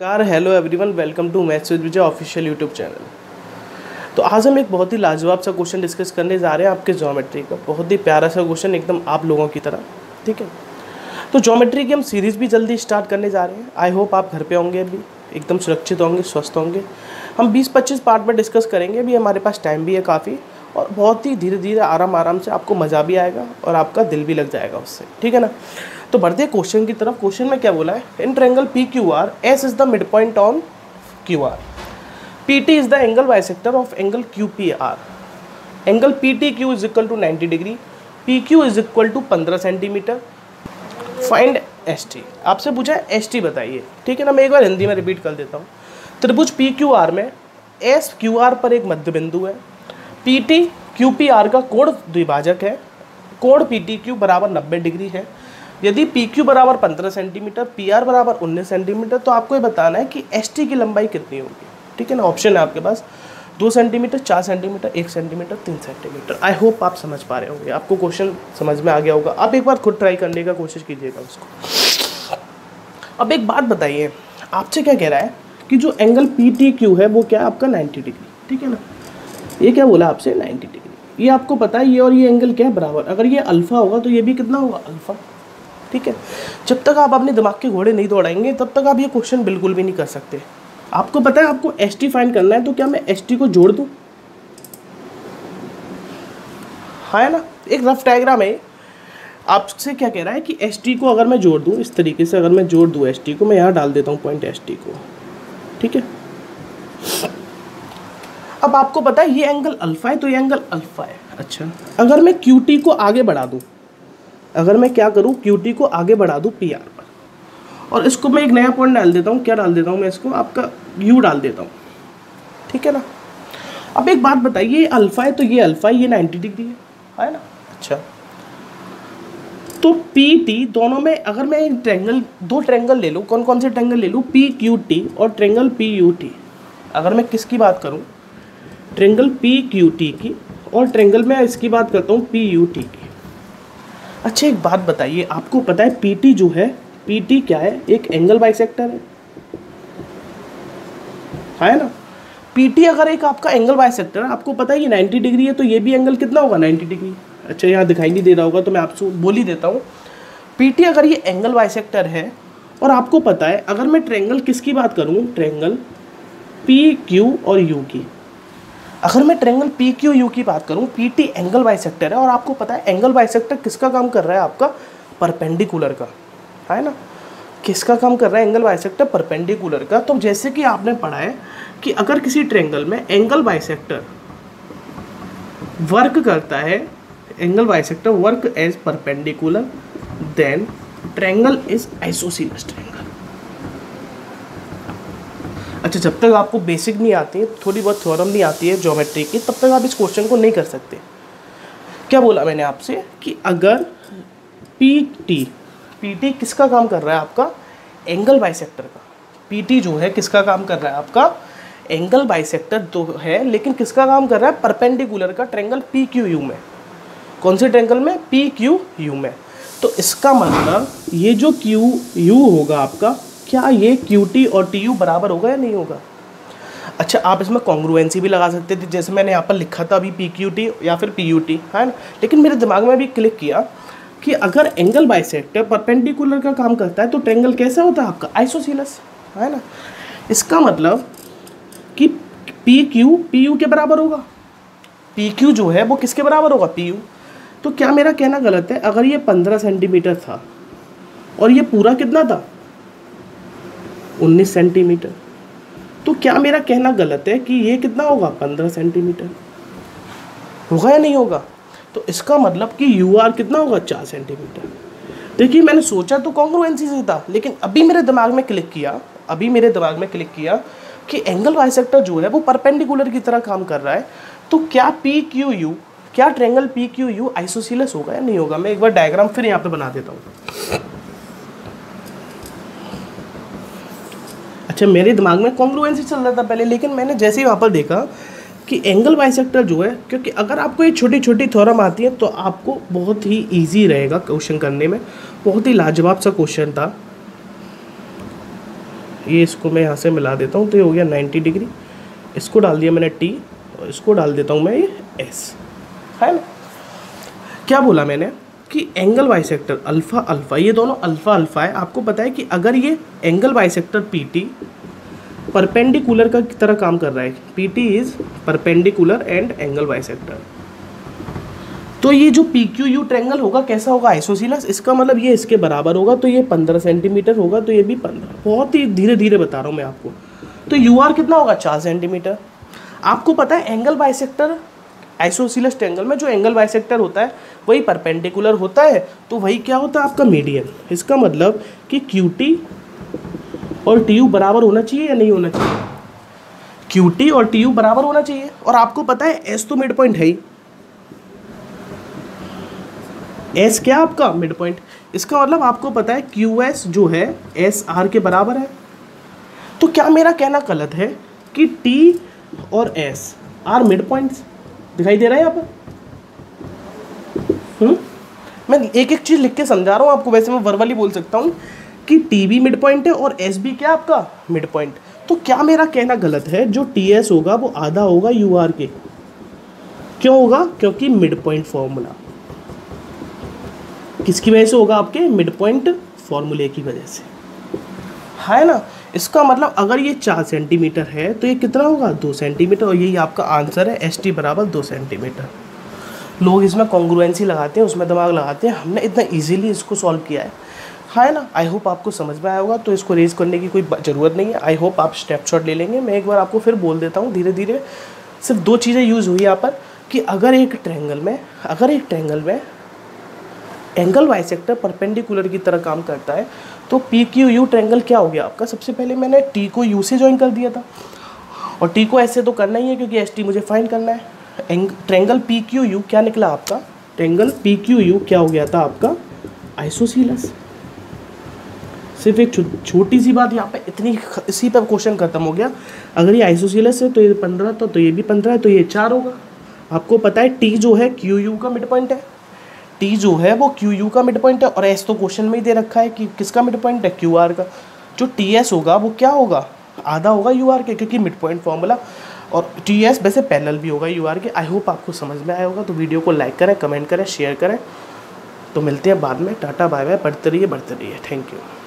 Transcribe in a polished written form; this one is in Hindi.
Car hello everyone, welcome to maths with Vijay official YouTube channel. तो आज हम एक बहुत ही लाजवाब सा क्वेश्चन डिस्कस करने जा रहे हैं आपके ज्योमेट्री का। बहुत ही प्यारा सा क्वेश्चन, एकदम आप लोगों की तरह। ठीक है, तो ज्योमेट्री की हम सीरीज़ भी जल्दी स्टार्ट करने जा रहे हैं। आई होप आप घर पे होंगे, अभी एकदम सुरक्षित होंगे, स्वस्थ होंगे। हम 20-25 पार्ट में डिस्कस करेंगे। अभी हमारे पास टाइम भी है काफ़ी, और बहुत ही धीरे धीरे आराम से आपको मज़ा भी आएगा और आपका दिल भी लग जाएगा उससे। ठीक है ना। तो बढ़ते हैं क्वेश्चन की तरफ। क्वेश्चन में क्या बोला है? In triangle P Q R, S is the mid point on Q R, P T is the angle bisector of angle Q P R, angle P T Q is equal to 90 degree, P Q is equal to 15 centimetre, find S T. आपसे पूछा है एस टी बताइए। ठीक है ना, मैं एक बार हिंदी में रिपीट कर देता हूँ। त्रिभुज पी क्यू आर में एस क्यू आर पर एक मध्य बिंदु है, P T Q P are का कोण द्विभाजक है, कोण पी टी क्यू बराबर 90 डिग्री है। यदि पी क्यू बराबर 15 सेंटीमीटर, पी आर बराबर 19 सेंटीमीटर, तो आपको ये बताना है कि एस टी की लंबाई कितनी होगी। ठीक है ना। ऑप्शन है आपके पास 2 centimetre, 4 centimetre, 1 centimetre, 3 centimetre. I hope आप समझ पा रहे होंगे, आपको क्वेश्चन समझ में आ गया होगा। आप एक बार खुद ट्राई करने का कोशिश कीजिएगा उसको। अब एक बात बताइए, आपसे क्या कह रहा है कि जो एंगल पी टी क्यू है वो क्या है आपका 90 डिग्री। ठीक है ना, ये क्या बोला आपसे 90 डिग्री। ये आपको पता है, ये और ये एंगल क्या है बराबर। अगर ये अल्फा होगा तो ये भी कितना होगा अल्फा। ठीक है, जब तक आप अपने दिमाग के घोड़े नहीं दौड़ाएंगे तब तक आप ये क्वेश्चन बिल्कुल भी नहीं कर सकते। आपको पता है आपको एस टी फाइंड करना है, तो क्या मैं एस टी को जोड़ दूं? है ना, एक रफ डायग्राम है। आपसे क्या कह रहा है कि एस टी को अगर मैं जोड़ दूं इस तरीके से, अगर मैं जोड़ दूं एस टी को, मैं यहाँ डाल देता हूँ पॉइंट एस टी को। ठीक है, अब आपको पता है ये एंगल अल्फा है, तो ये एंगल अल्फा है। अच्छा, अगर मैं क्यू टी को आगे बढ़ा दूं, अगर मैं क्या करूं, क्यू टी को आगे बढ़ा दूं पी आर पर, और इसको मैं एक नया पॉइंट डाल देता हूं। क्या डाल देता हूं मैं इसको, आपका यू डाल देता हूं। ठीक है ना। अब एक बात बताइए, ये अल्फा है तो ये अल्फा है, ये 90 डिग्री है ना। अच्छा, तो पी टी दोनों में अगर मैं एक ट्रायंगल, दो ट्रायंगल ले लूँ, कौन कौन से ट्रायंगल ले लूँ, पी क्यू टी और ट्रायंगल पी यू टी। अगर मैं किसकी बात करूँ, ट्रायंगल पी क्यू टी की, और ट्रायंगल में इसकी बात करता हूँ पी यू टी की। अच्छा, एक बात बताइए, आपको पता है पी टी जो है, पी टी क्या है, एक एंगल बाइसेक्टर है ना। पी टी अगर एक आपका एंगल बाइसेक्टर है, आपको पता है ये 90 डिग्री है, तो ये भी एंगल कितना होगा 90 डिग्री। अच्छा, यहाँ दिखाई नहीं दे रहा होगा तो मैं आपसे बोल ही देता हूँ। पी टी अगर ये एंगल बाइसेक्टर है, और आपको पता है अगर मैं ट्रायंगल किसकी बात करूँ, ट्रायंगल पी क्यू और यू की, अगर मैं ट्रायंगल पी क्यू यू की बात करूं, पी टी एंगल बाइसेक्टर है, और आपको पता है एंगल बाइसेक्टर किसका काम कर रहा है, आपका परपेंडिकुलर का, है ना। किसका काम कर रहा है एंगल बाइसेक्टर, परपेंडिकुलर का। तो जैसे कि आपने पढ़ा है कि अगर किसी ट्रायंगल में एंगल बाइसेक्टर वर्क करता है, angle bisector work as perpendicular, then triangle is isosceles triangle. अच्छा, जब तक आपको बेसिक नहीं आती है, थोड़ी बहुत थ्योरम नहीं आती है ज्योमेट्री की, तब तक आप इस क्वेश्चन को नहीं कर सकते। क्या बोला मैंने आपसे कि अगर पी टी किसका काम कर रहा है, आपका एंगल बाइसेक्टर का। पी टी जो है किसका काम कर रहा है, आपका एंगल बाइसेक्टर तो है, लेकिन किसका काम कर रहा है, परपेंडिकुलर का, ट्रायंगल पी क्यू यू में। कौन से ट्रायंगल में, पी क्यू यू में। तो इसका मतलब ये जो क्यू यू होगा आपका, क्या ये क्यू टी और टी यू बराबर होगा या नहीं होगा। अच्छा, आप इसमें कॉन्ग्रुएंसी भी लगा सकते थे, जैसे मैंने यहाँ पर लिखा था अभी पी क्यू टी या फिर पी यू टी, है ना। लेकिन मेरे दिमाग में भी क्लिक किया कि अगर एंगल बाइसेक्टर परपेंडिकुलर का काम करता है तो ट्रायंगल कैसा होता है आपका, आइसोसेलेस, है ना। इसका मतलब कि पी यू के बराबर होगा। पी क्यू जो है वो किसके बराबर होगा, पी यू। तो क्या मेरा कहना गलत है, अगर ये 15 सेंटीमीटर था और ये पूरा कितना था 19 सेंटीमीटर, तो क्या मेरा कहना गलत है कि ये कितना होगा 15 सेंटीमीटर होगा या नहीं होगा। तो इसका मतलब कि यू आर कितना होगा 4 सेंटीमीटर। देखिए, मैंने सोचा तो कॉन्ग्रुएंसी से था, लेकिन अभी मेरे दिमाग में क्लिक किया कि एंगल बाइसेक्टर जो है वो परपेंडिकुलर की तरह काम कर रहा है। तो क्या पी क्यू यू, क्या triangle P Q U isosceles होगा या नहीं होगा। मैं एक बार डायग्राम फिर यहाँ पे बना देता हूँ। अच्छा, मेरे दिमाग में कॉन्ग्रुएंसी चल रहा था पहले, लेकिन मैंने जैसे ही वहाँ पर देखा कि एंगल बाइसेक्टर जो है, क्योंकि अगर आपको ये छोटी छोटी थ्योरम आती है तो आपको बहुत ही इजी रहेगा क्वेश्चन करने में। बहुत ही लाजवाब सा क्वेश्चन था। ये इसको मैं यहाँ से मिला देता हूँ, तो ये हो गया 90 डिग्री। इसको डाल दिया मैंने T और इसको डाल देता हूँ मैं ये S, है ना। क्या बोला मैंने कि एंगल बाइसेक्टर अल्फ़ा अल्फ़ा, ये दोनों अल्फ़ा अल्फ़ा है। आपको पता है कि अगर ये एंगल बाइसेक्टर PT परपेंडिकुलर का तरह काम कर रहा है, PT is perpendicular and angle bisector, तो ये जो PQU ट्रायंगल होगा कैसा होगा, आइसोसीलस। इसका मतलब ये इसके बराबर होगा, तो ये 15 सेंटीमीटर होगा, तो ये भी 15। बहुत ही धीरे धीरे बता रहा हूँ मैं आपको। तो UR कितना होगा, 4 सेंटीमीटर। आपको पता है एंगल बाइसेक्टर आइसोसीलस ट्रायंगल में जो एंगल बाइसेक्टर होता है वही परपेंडिकुलर होता है, तो वही क्या होता है आपका मीडियन। इसका मतलब कि QT और TU बराबर होना चाहिए या नहीं होना चाहिए, QT और TU बराबर होना चाहिए। और आपको पता है S तो मिड पॉइंट है ही, S क्या आपका मिड पॉइंट। इसका मतलब आपको पता है QS जो है SR के बराबर है। तो क्या मेरा कहना गलत है कि T और S आर मिड पॉइंट्स, दिखाई दे रहा है यहाँ पर। मैं एक एक चीज़ लिख के समझा रहा हूँ आपको, वैसे मैं वर्बली बोल सकता हूँ कि T भी मिड पॉइंट है और S भी क्या आपका मिड पॉइंट। तो क्या मेरा कहना गलत है, जो TS होगा वो आधा होगा UR के। क्यों होगा, क्योंकि मिड पॉइंट फॉर्मूला किसकी वजह से होगा, आपके मिड पॉइंट फॉर्मूले की वजह से, है ना। इसका मतलब अगर ये 4 सेंटीमीटर है तो ये कितना होगा, 2 सेंटीमीटर। और यही आपका आंसर है, ST बराबर 2 सेंटीमीटर। लोग इसमें कॉन्ग्रुएंसी लगाते हैं, उसमें दिमाग लगाते हैं, हमने इतना इजीली इसको सॉल्व किया है ना। आई होप आपको समझ में आया होगा, तो इसको रेज करने की कोई ज़रूरत नहीं है। आई होप आप स्नैपशॉट ले लेंगे। मैं एक बार आपको फिर बोल देता हूँ धीरे धीरे। सिर्फ 2 चीज़ें यूज़ हुई यहाँ पर कि अगर एक ट्रायंगल में एंगल बाइसेक्टर परपेंडिकुलर की तरह काम करता है तो PQU ट्रायंगल क्या हो गया आपका। सबसे पहले मैंने T को U से ज्वाइन कर दिया था, और T को ऐसे तो करना ही है क्योंकि ST मुझे फाइंड करना है। ट्रायंगल PQU क्या निकला आपका, ट्रायंगल PQU क्या हो गया था आपका, आइसोसीलस। सिर्फ एक छोटी सी बात यहाँ पे, इतनी इसी पर क्वेश्चन खत्म हो गया। अगर ये आइसोसीलस है तो ये 15 था, तो ये भी 15 है, तो ये 4 होगा। आपको पता है T जो है QU का मिड पॉइंट है, T जो है वो QU का मिड पॉइंट है, और S तो क्वेश्चन में ही दे रखा है कि किसका मिड पॉइंट है, QR का। जो TS होगा वो क्या होगा, आधा होगा UR के, क्योंकि मिड पॉइंट फॉर्मूला। और TS वैसे पैरेलल भी होगा UR के। आई होप आपको समझ में आया होगा। तो वीडियो को लाइक करें, कमेंट करें, शेयर करें। तो मिलते हैं बाद में। टाटा बाय बाय, बढ़ते रहिए। Thank you.